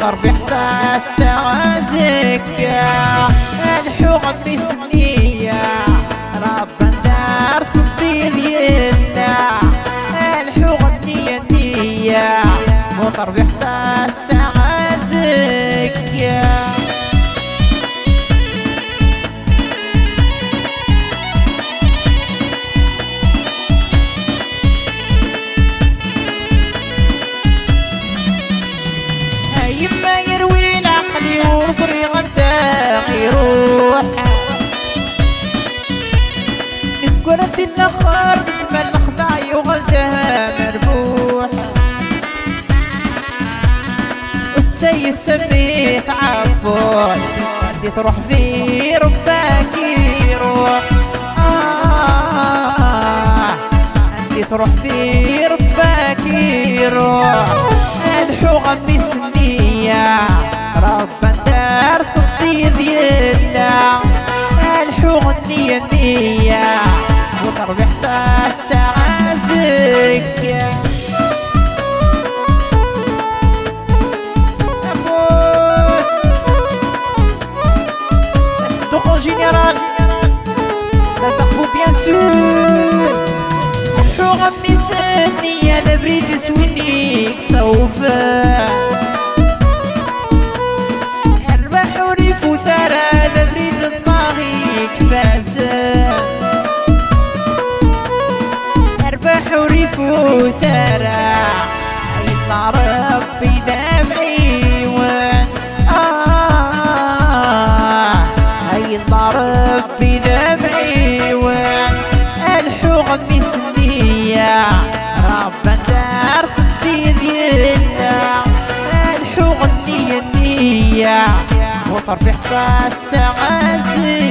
وتربحت السعازك الحغم مسنية ربا دار في الدين يلا الحغم نية وتربحت السعازك يما يروي العقلي وصري غدا يروح نكرت النخار بسم الخزاي وغلدها مربوح والسي السميت عبود عندي تروح في رباك يروح عندي تروح في رباك يروح الحغم مسنية ربا دار في الطيب يلا الحغم نية وتربحت السعازك صدق الجنرال لا سقفو بيان سور الحغم مسنية ذا بريد سوينيك سوف اربح وريف وثرى ذا بريد دماغيك فاز اربح وريف وثرى يطلع ربي دمعي وين يطلع ربي دمعي وين الحغم مسنية ربا دار في الدين يلا الحغم نية وتربحت السعازك